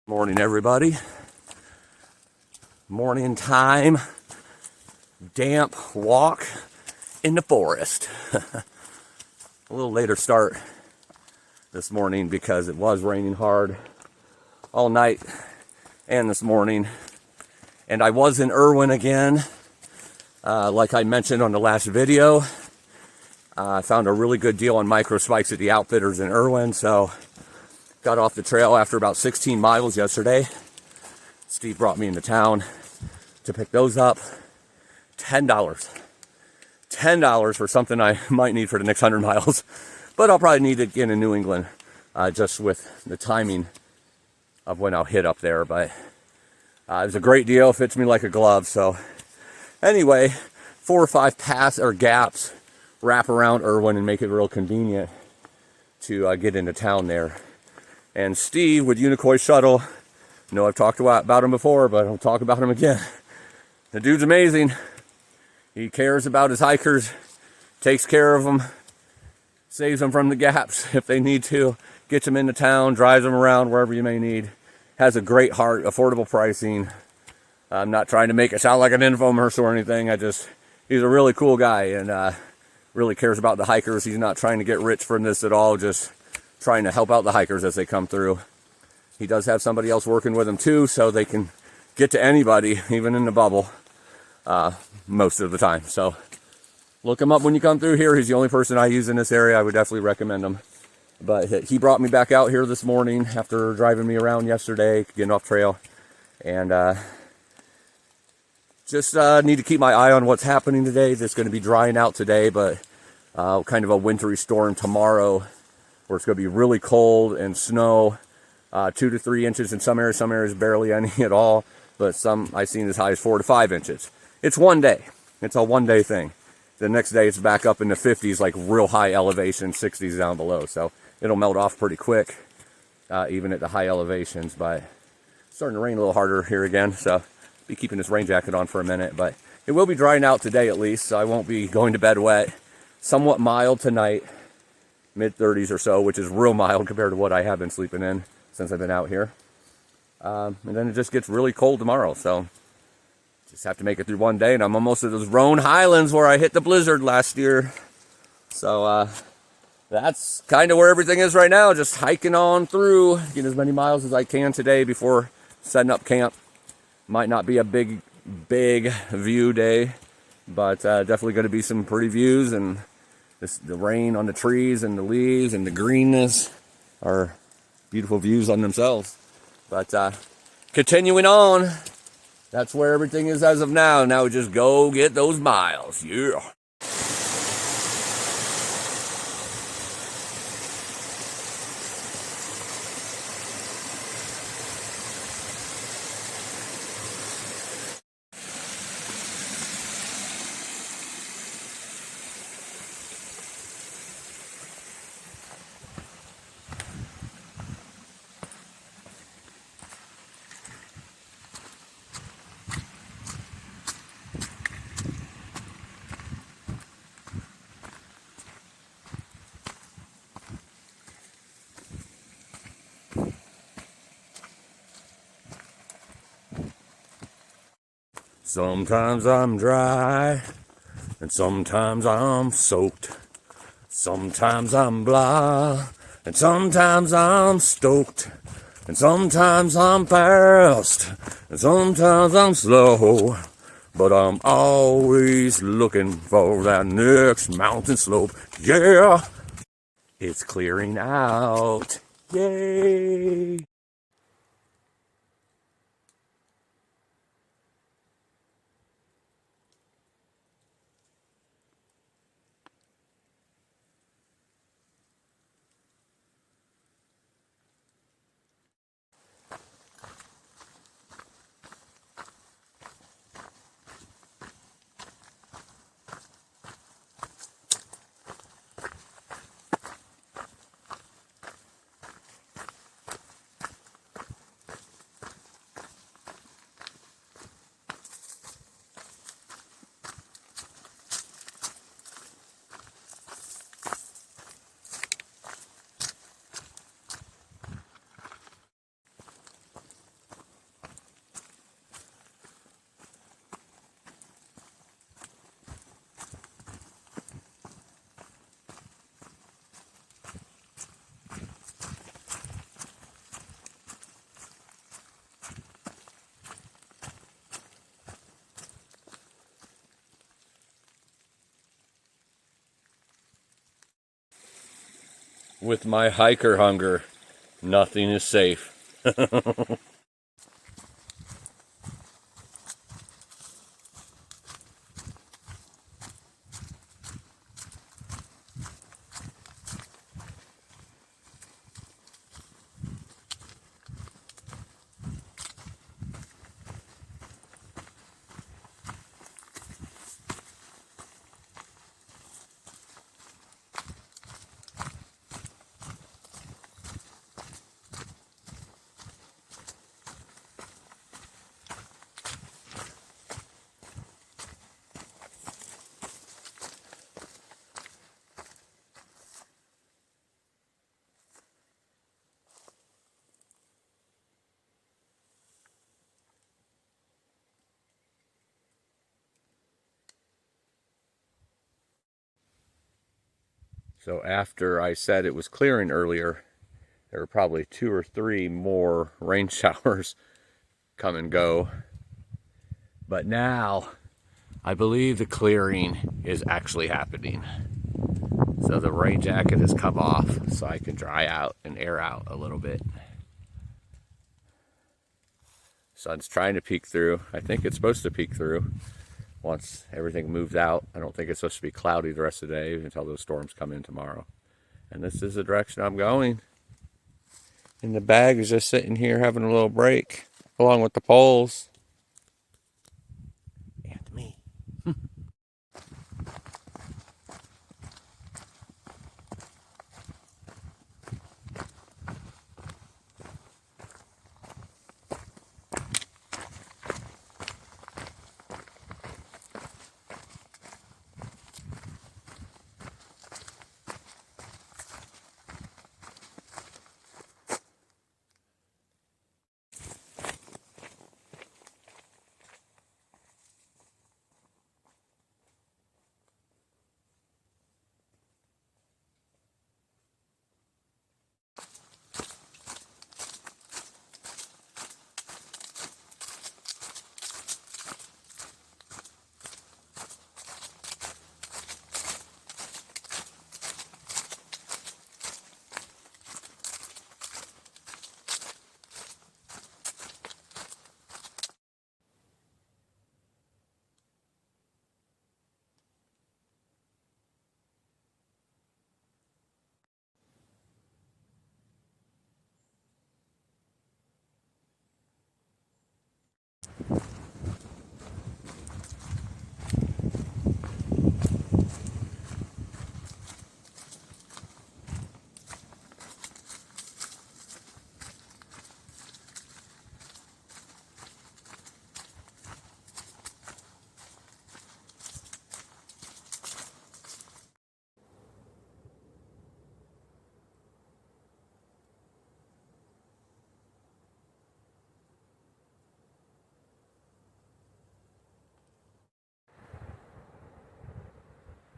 Morning, everybody. Morning time. Damp walk in the forest. A little later start this morning because it was raining hard all night and this morning. And I was in Irwin again. Like I mentioned on the last video, I found a really good deal on micro spikes at the Outfitters in Irwin. So got off the trail after about 16 miles yesterday. Steve brought me into town to pick those up. $10. $10 for something I might need for the next 100 miles. But I'll probably need it again in New England, just with the timing of when I'll hit up there. But it was a great deal. Fits me like a glove. So anyway, 4 or 5 paths or gaps wrap around Irwin and make it real convenient to get into town there. And Steve with Unicoi Shuttle, I know I've talked about him before, but I'll talk about him again. The dude's amazing. He cares about his hikers, takes care of them, saves them from the gaps if they need to, gets them into town, drives them around wherever you may need. Has a great heart, affordable pricing. I'm not trying to make it sound like an infomercial or anything. He's a really cool guy and really cares about the hikers. He's not trying to get rich from this at all, just trying to help out the hikers as they come through. He does have somebody else working with him too, so they can get to anybody, even in the bubble, most of the time. So look him up when you come through here. He's the only person I use in this area. I would definitely recommend him. But he brought me back out here this morning after driving me around yesterday, getting off trail. And just need to keep my eye on what's happening today. It's going to be drying out today, but kind of a wintry storm tomorrow, where it's going to be really cold and snow, 2 to 3 inches in some areas barely any at all, but some I've seen as high as 4 to 5 inches. It's one day. It's a one-day thing. The next day it's back up in the 50s, like real high elevation, 60s down below. So it'll melt off pretty quick, even at the high elevations. But it's starting to rain a little harder here again, so I'll be keeping this rain jacket on for a minute. But it will be drying out today at least, so I won't be going to bed wet. Somewhat mild tonight. Mid-30s or so, which is real mild compared to what I have been sleeping in since I've been out here. And then it just gets really cold tomorrow, so just have to make it through one day. And I'm almost at those Roan Highlands where I hit the blizzard last year. So that's kind of where everything is right now, just hiking on through, getting as many miles as I can today before setting up camp. Might not be a big view day, but definitely going to be some pretty views, and the rain on the trees and the leaves and the greenness are beautiful views on themselves. But continuing on, that's where everything is as of now. Now we just go get those miles. Yeah. Sometimes I'm dry, and sometimes I'm soaked. Sometimes I'm blah, and sometimes I'm stoked. And sometimes I'm fast, and sometimes I'm slow. But I'm always looking for that next mountain slope. Yeah, it's clearing out. Yay! with my hiker hunger, nothing is safe. So after I said it was clearing earlier, there were probably 2 or 3 more rain showers come and go. But now I believe the clearing is actually happening. So the rain jacket has come off so I can dry out and air out a little bit. Sun's trying to peek through. I think it's supposed to peek through once everything moves out. I don't think it's supposed to be cloudy the rest of the day until those storms come in tomorrow. And this is the direction I'm going. And the bag is just sitting here having a little break along with the poles. And me.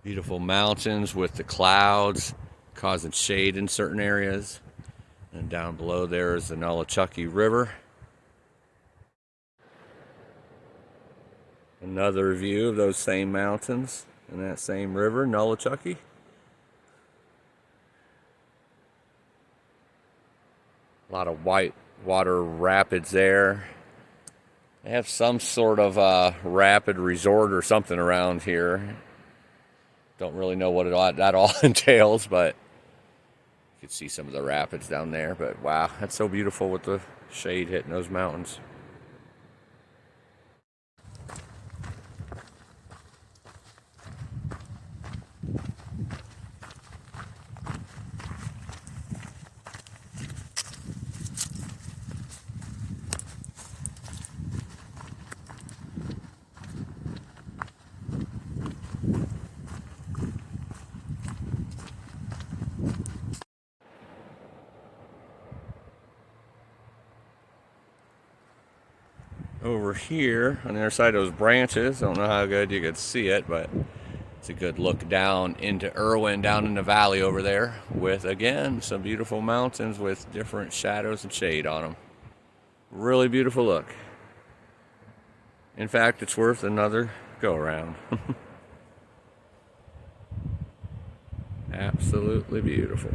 Beautiful mountains with the clouds causing shade in certain areas. And down below there is the Nolichucky River. Another view of those same mountains and that same river, Nolichucky. A lot of white water rapids there. They have some sort of rapid resort or something around here. Don't really know what that all entails, but you can see some of the rapids down there. But wow, that's so beautiful with the shade hitting those mountains. Over here on the other side of those branches, I don't know how good you could see it, but it's a good look down into Irwin, down in the valley over there, with again some beautiful mountains with different shadows and shade on them. Really beautiful look. In fact, it's worth another go around. Absolutely beautiful.